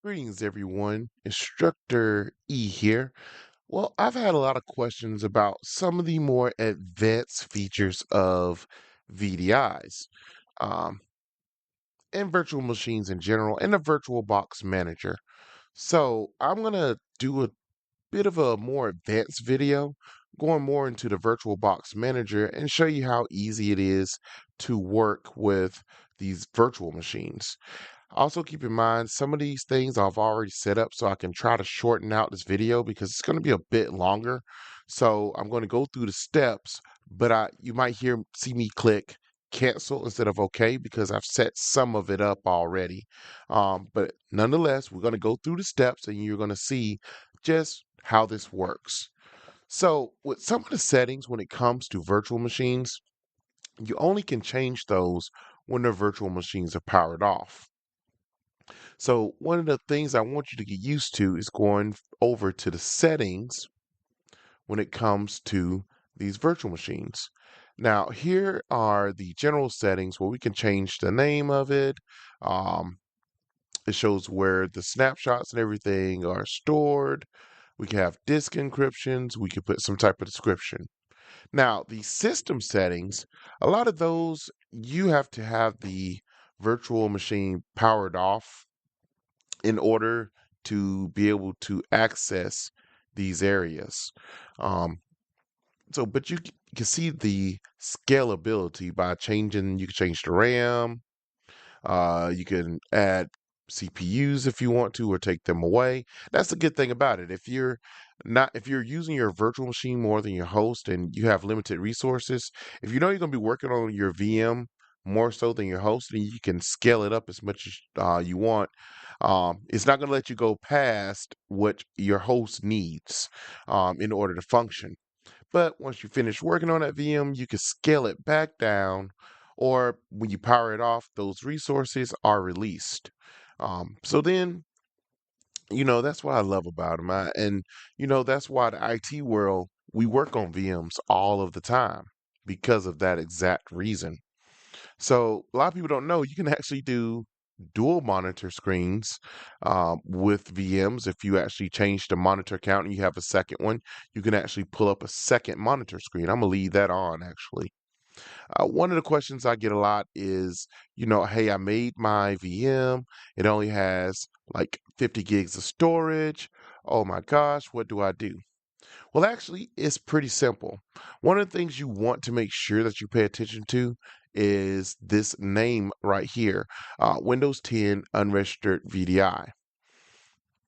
Greetings, everyone. Instructor E here. Well, I've had a lot of questions about some of the more advanced features of VDIs um, and virtual machines in general, and the VirtualBox Manager. So I'm going to do a bit of a more advanced video going more into the VirtualBox Manager and show you how easy it is to work with these virtual machines. Also, keep in mind some of these things I've already set up so I can try to shorten out this video because it's going to be a bit longer. So I'm going to go through the steps, but you might see me click cancel instead of OK because I've set some of it up already. But nonetheless, we're going to go through the steps and you're going to see just how this works. So with some of the settings when it comes to virtual machines, you only can change those when the virtual machines are powered off. So one of the things I want you to get used to is going over to the settings when it comes to these virtual machines. Now, here are the general settings where we can change the name of it. Um, it shows where the snapshots and everything are stored. We can have disk encryptions. We can put some type of description. Now, the system settings, a lot of those you have to have the virtual machine powered off in order to be able to access these areas. Um, but you can see the scalability by changing, you can change the RAM, you can add CPUs if you want to, or take them away. That's the good thing about it. If you're using your virtual machine more than your host and you have limited resources, if you know you're going to be working on your VM more so than your host, then you can scale it up as much as you want. It's not going to let you go past what your host needs in order to function. But once you finish working on that VM, you can scale it back down, or when you power it off, those resources are released. So then, that's what I love about them. That's why the IT world, we work on VMs all of the time because of that exact reason. So a lot of people don't know you can actually do dual monitor screens with VMs. If you actually change the monitor count and you have a second one, you can actually pull up a second monitor screen. I'm gonna leave that on actually. One of the questions I get a lot is, hey, I made my VM. It only has like 50 gigs of storage. Oh my gosh, what do I do? Well, actually, it's pretty simple. One of the things you want to make sure that you pay attention to is this name right here, Windows 10 Unregistered VDI.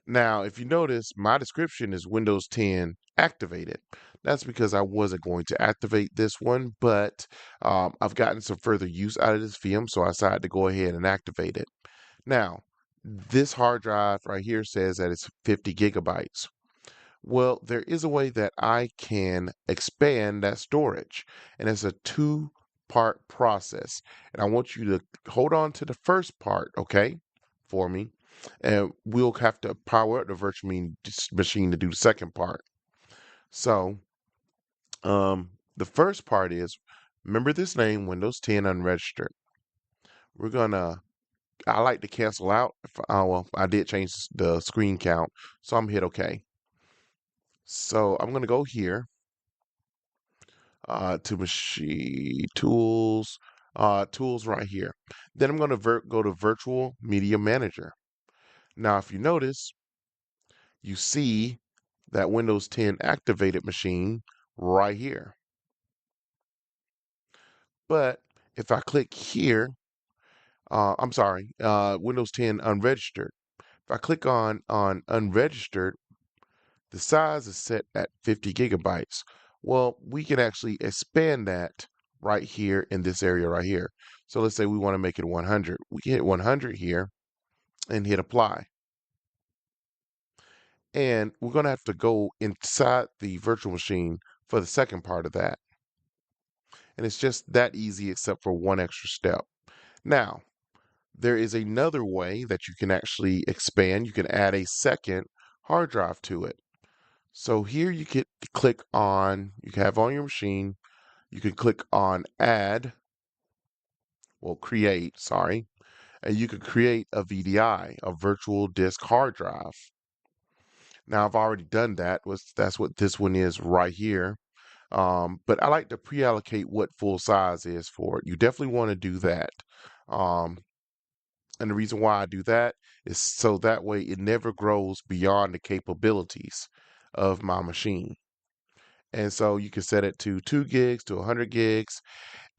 Now, if you notice, my description is Windows 10 activated. That's because I wasn't going to activate this one, but I've gotten some further use out of this VM, so I decided to go ahead and activate it. Now, this hard drive right here says that it's 50 gigabytes. Well, there is a way that I can expand that storage, and it's a two-part process. And I want you to hold on to the first part, okay, for me, and we'll have to power up the virtual machine to do the second part. So, the first part is remember this name, Windows 10 unregistered. We're gonna. I like to cancel out. Well, I did change the screen count, so I'm hit OK. So I'm gonna go here to machine tools, tools right here. Then I'm going to go to Virtual Media Manager. Now, if you notice, you see that Windows 10 activated machine right here. But if I click here, I'm sorry, Windows 10 unregistered. If I click on unregistered, the size is set at 50 gigabytes. Well, we can actually expand that right here in this area right here. So let's say we want to make it 100. We can hit 100 here and hit apply. And we're going to have to go inside the virtual machine for the second part of that. And it's just that easy except for one extra step. Now, there is another way that you can actually expand. You can add a second hard drive to it. So here you can click on, you can have on your machine, you can click on add, well, create, sorry. and you could create a VDI, a virtual disk hard drive. Now I've already done that. That's what this one is right here. But I like to pre-allocate what full size is for it. You definitely want to do that. Um, and the reason why I do that is so that way it never grows beyond the capabilities of my machine. And so you can set it to 2 gigs to 100 gigs.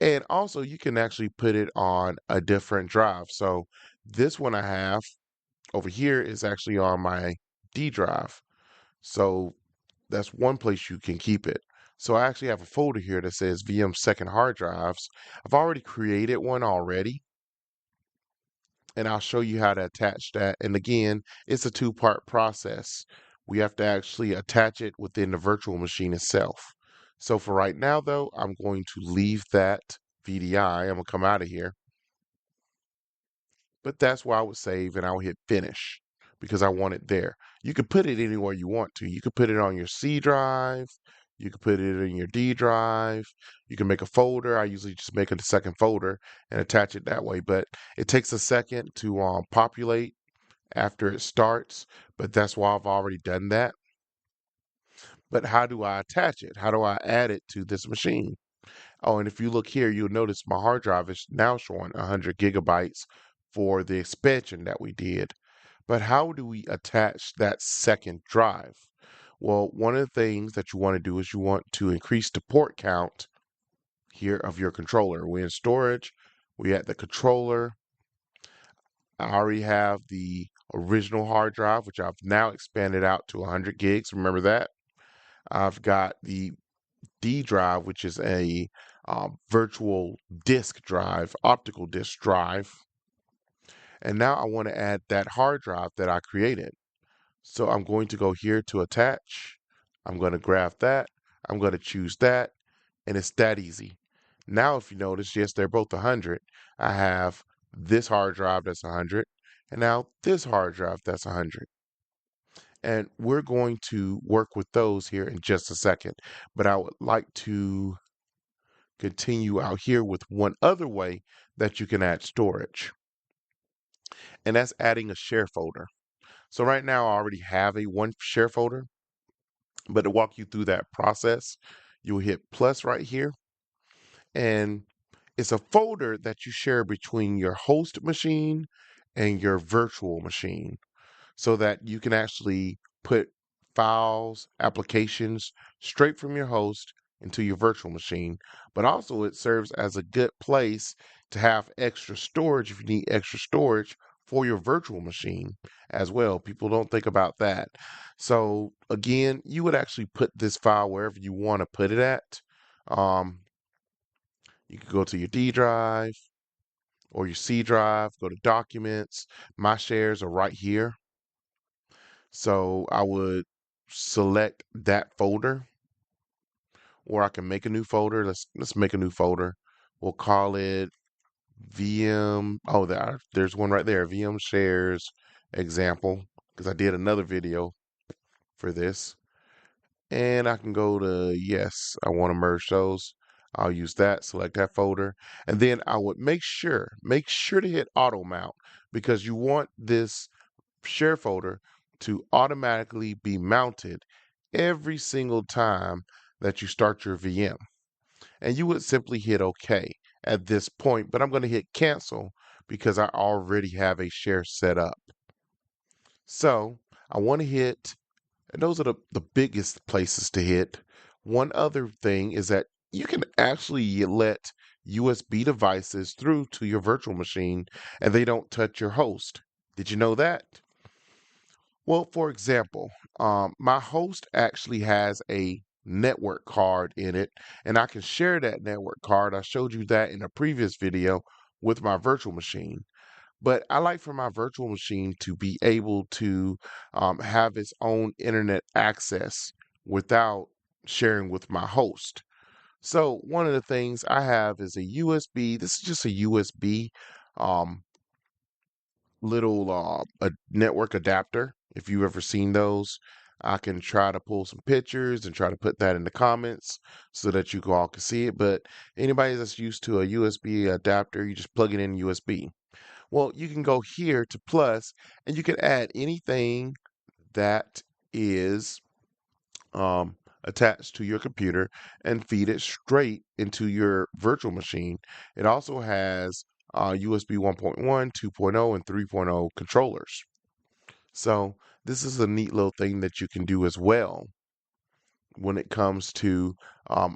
And also you can actually put it on a different drive. So this one I have over here is actually on my D drive. So that's one place you can keep it. So I actually have a folder here that says VM second hard drives. I've already created one already, and I'll show you how to attach that. And again, it's a two-part process. We have to actually attach it within the virtual machine itself. So for right now, though, I'm going to leave that VDI. I'm going to come out of here. But that's where I would save and I'll hit finish because I want it there. You can put it anywhere you want to. You could put it on your C drive. You could put it in your D drive. You can make a folder. I usually just make a second folder and attach it that way. But it takes a second to populate after it starts. But that's why I've already done that. But how do I attach it? How do I add it to this machine? Oh, and if you look here, you'll notice my hard drive is now showing 100 gigabytes for the expansion that we did. But how do we attach that second drive? Well, one of the things that you want to do is you want to increase the port count here of your controller. We're in storage, we at the controller. I already have the original hard drive, which I've now expanded out to 100 gigs. Remember that? I've got the D drive, which is a virtual disk drive, optical disk drive. And now I want to add that hard drive that I created. So I'm going to go here to attach. I'm going to grab that. I'm going to choose that. And it's that easy. Now, if you notice, yes, they're both 100. I have this hard drive that's 100. And now this hard drive that's 100. And we're going to work with those here in just a second. But I would like to continue out here with one other way that you can add storage. And that's adding a share folder. So right now I already have a one share folder, but to walk you through that process, you'll hit plus right here. And it's a folder that you share between your host machine and your virtual machine so that you can actually put files, applications straight from your host into your virtual machine. But also, it serves as a good place to have extra storage if you need extra storage for your virtual machine as well. People don't think about that. So, again, you would actually put this file wherever you want to put it at. You could go to your D drive or your C drive, go to documents. My shares are right here. So I would select that folder, or I can make a new folder. Let's make a new folder. We'll call it VM. Oh, there's one right there. VM shares example, because I did another video for this. And I can go to yes, I want to merge those. I'll use that, select that folder, and then I would make sure to hit auto mount because you want this share folder to automatically be mounted every single time that you start your VM. And you would simply hit OK at this point, but I'm going to hit cancel because I already have a share set up. So I want to hit, and those are the biggest places to hit. One other thing is that you can actually let USB devices through to your virtual machine and they don't touch your host. Did you know that? Well, for example, my host actually has a network card in it, and I can share that network card. I showed you that in a previous video with my virtual machine. But I like for my virtual machine to be able to have its own internet access without sharing with my host. So one of the things I have is a USB. This is just a USB um, little a network adapter. If you've ever seen those, I can try to pull some pictures and try to put that in the comments so that you all can see it. But anybody that's used to a USB adapter, you just plug it in USB. Well, you can go here to plus and you can add anything that is um, attached to your computer and feed it straight into your virtual machine. It also has USB 1.1, 2.0, and 3.0 controllers. So this is a neat little thing that you can do as well when it comes to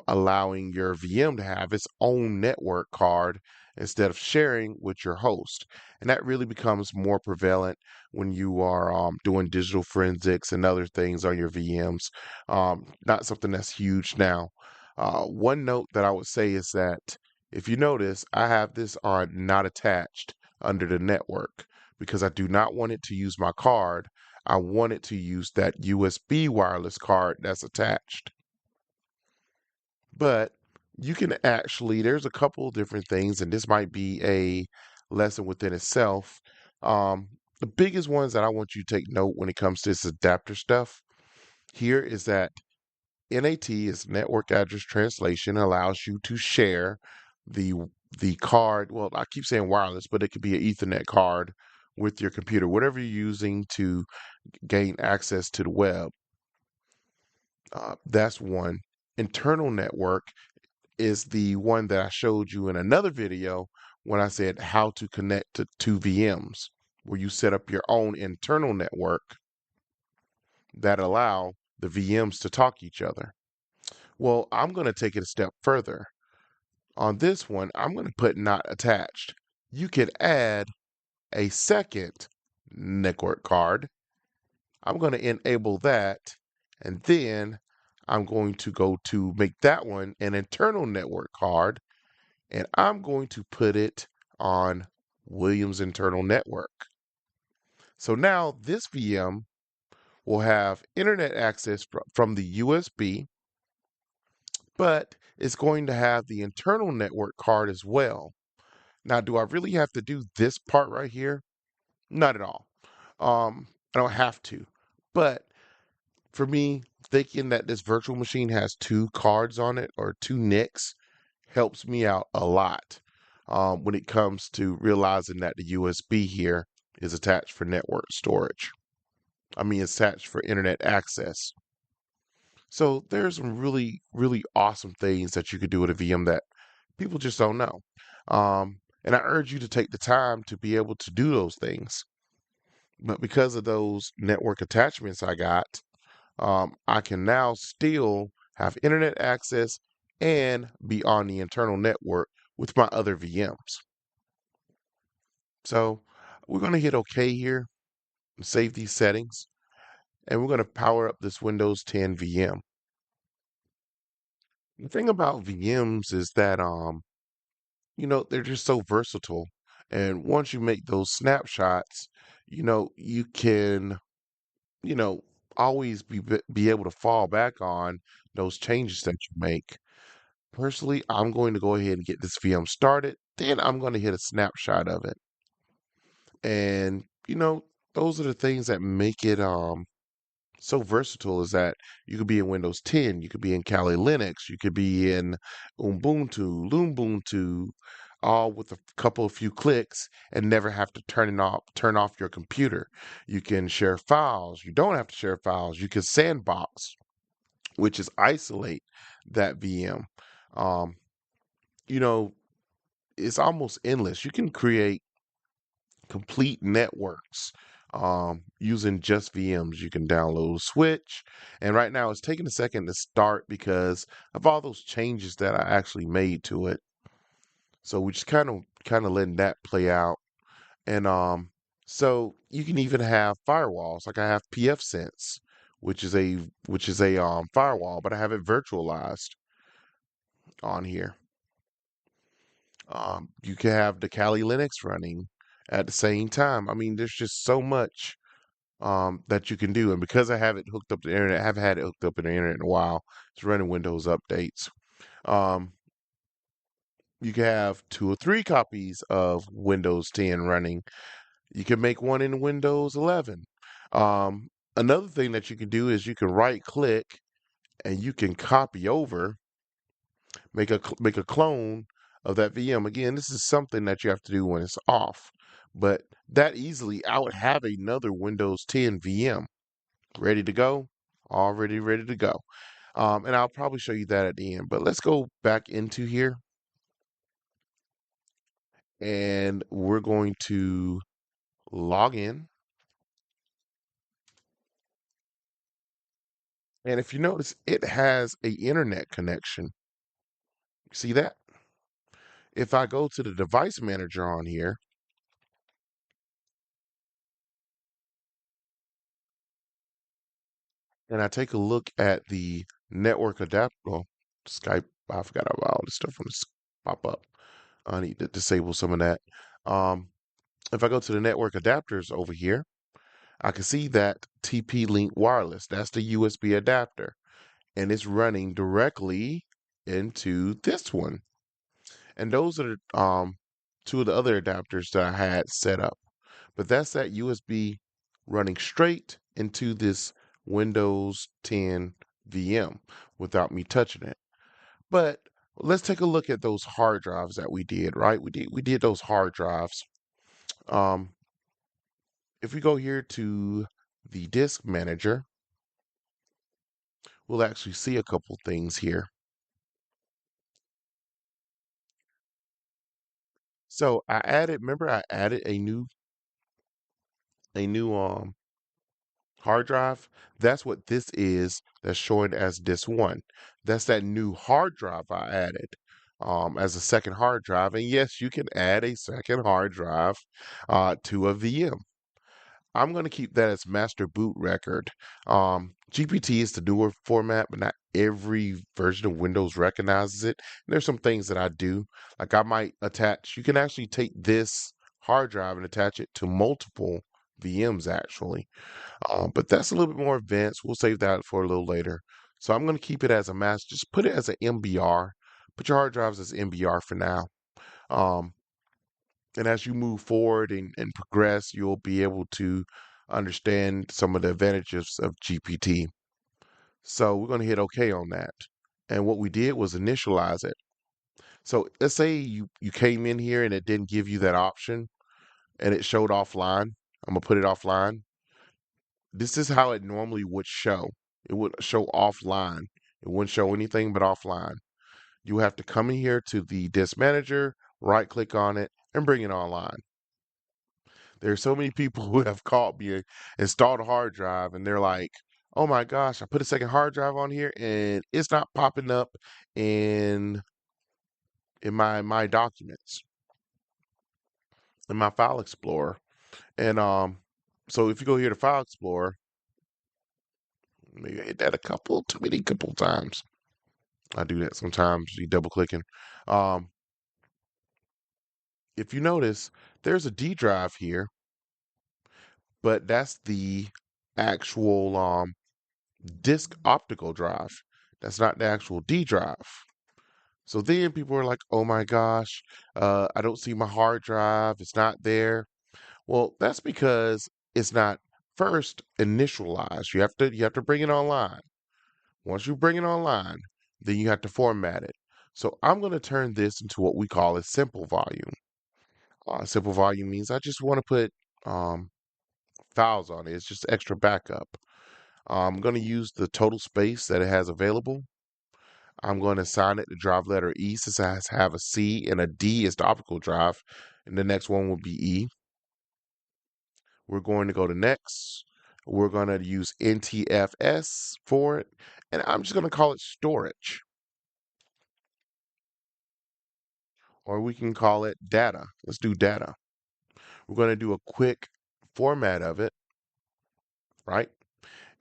allowing your VM to have its own network card instead of sharing with your host. And that really becomes more prevalent when you are doing digital forensics and other things on your VMs. Not something that's huge now. One note that I would say is that if you notice, I have this on not attached under the network because I do not want it to use my card. I want it to use that USB wireless card that's attached. But you can actually, there's a couple different things, and this might be a lesson within itself. The biggest ones that I want you to take note when it comes to this adapter stuff here is that NAT is network address translation, allows you to share the the card. Well, I keep saying wireless, but it could be an Ethernet card with your computer, whatever you're using to gain access to the web. That's one. Internal network is the one that I showed you in another video when I said how to connect to two VMs, where you set up your own internal network that allow the VMs to talk to each other. Well, I'm going to take it a step further. On this one, I'm going to put not attached. You could add a second network card. I'm going to enable that, and then I'm going to go to make that one an internal network card, and I'm going to put it on Williams internal network. So now this VM will have internet access from the USB, but it's going to have the internal network card as well. Now, do I really have to do this part right here? Not at all. I don't have to. But for me, thinking that this virtual machine has two cards on it or two NICs helps me out a lot when it comes to realizing that the USB here is attached for network storage. I mean, it's attached for internet access. So there's some really, really awesome things that you could do with a VM that people just don't know. And I urge you to take the time to be able to do those things. But because of those network attachments I got, I can now still have internet access and be on the internal network with my other VMs. So we're going to hit OK here and save these settings. And we're going to power up this Windows 10 VM. The thing about VMs is that, they're just so versatile. And once you make those snapshots, you can, you know, always be able to fall back on those changes that you make. Personally, I'm going to go ahead and get this VM started. Then I'm going to hit a snapshot of it. And, those are the things that make it so versatile is that you could be in Windows 10, you could be in Kali Linux, you could be in Ubuntu, Lubuntu, all with a couple of few clicks and never have to turn off your computer. You can share files. You don't have to share files. You can sandbox, which is isolate that VM. Um, you know, it's almost endless. You can create complete networks using just VMs. You can download Switch, and right now it's taking a second to start because of all those changes that I actually made to it. So we just kind of letting that play out, and so you can even have firewalls. Like I have pfSense, which is a firewall, but I have it virtualized on here. You can have the Kali Linux running at the same time. I mean, there's just so much that you can do. And because I have it hooked up to the internet, I have had it hooked up to the internet in a while. It's running Windows updates. Um, you can have two or three copies of Windows 10 running. You can make one in Windows 11. Another thing that you can do is you can right click and you can copy over, make a clone of that VM. Again, this is something that you have to do when it's off. But that easily, I would have another Windows 10 VM ready to go, already ready to go. And I'll probably show you that at the end. But let's go back into here and we're going to log in. And if you notice, it has a internet connection. See that? If I go to the device manager on here and I take a look at the network adapter, well, Skype, I forgot about all this stuff from this pop up. I need to disable some of that. Um, if I go to the network adapters over here, I can see that TP-Link wireless. That's the USB adapter, and it's running directly into this one. And those are two of the other adapters that I had set up. But that's that USB running straight into this Windows 10 VM without me touching it. But let's take a look at those hard drives that we did, right? We did those hard drives. Um, if we go here to the disk manager, we'll actually see a couple things here. So remember I added a new hard drive? That's what this is that's showing as disk one. That's that new hard drive I added as a second hard drive. And yes, you can add a second hard drive to a VM. I'm going to keep that as master boot record. GPT is the newer format, but not every version of Windows recognizes it. And there's some things that I do. Like I might attach, you can actually take this hard drive and attach it to multiple VMs actually. But that's a little bit more advanced. We'll save that for a little later. So I'm going to keep it as a master. Just put it as an MBR. Put your hard drives as MBR for now. Um, and as you move forward and progress, you'll be able to understand some of the advantages of GPT. So we're going to hit OK on that. And what we did was initialize it. So let's say you came in here and it didn't give you that option and it showed offline. I'm going to put it offline. This is how it normally would show. It would show offline. It wouldn't show anything but offline. You have to come in here to the disk manager, right click on it, and bring it online. There are so many people who have caught me installed a hard drive and they're like, oh my gosh, I put a second hard drive on here and it's not popping up in my documents, in my file explorer. And so if you go here to File Explorer, maybe I hit that too many couple times. I do that sometimes, you double clicking. Um, if you notice, there's a D drive here, but that's the actual disk optical drive. That's not the actual D drive. So then people are like, oh my gosh, I don't see my hard drive. It's not there. Well, that's because it's not first initialized. You have to bring it online. Once you bring it online, then you have to format it. So I'm going to turn this into what we call a simple volume. Simple volume means I just want to put um, files on it. It's just extra backup. I'm going to use the total space that it has available. I'm going to assign it the drive letter E since it has to have a C and a D is the optical drive. And the next one will be E. We're going to go to next. We're going to use NTFS for it. And I'm just going to call it storage. Or we can call it data. Let's do data. We're going to do a quick format of it, right?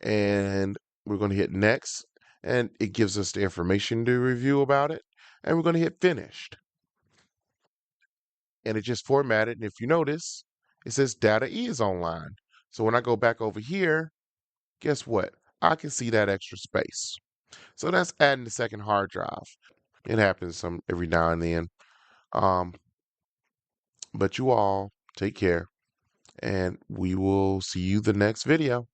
And we're going to hit next. And it gives us the information to review about it. And we're going to hit finished. And it just formatted. And if you notice, it says data is online. So when I go back over here, guess what? I can see that extra space. So that's adding the second hard drive. It happens some every now and then. Um, but you all take care and we will see you the next video.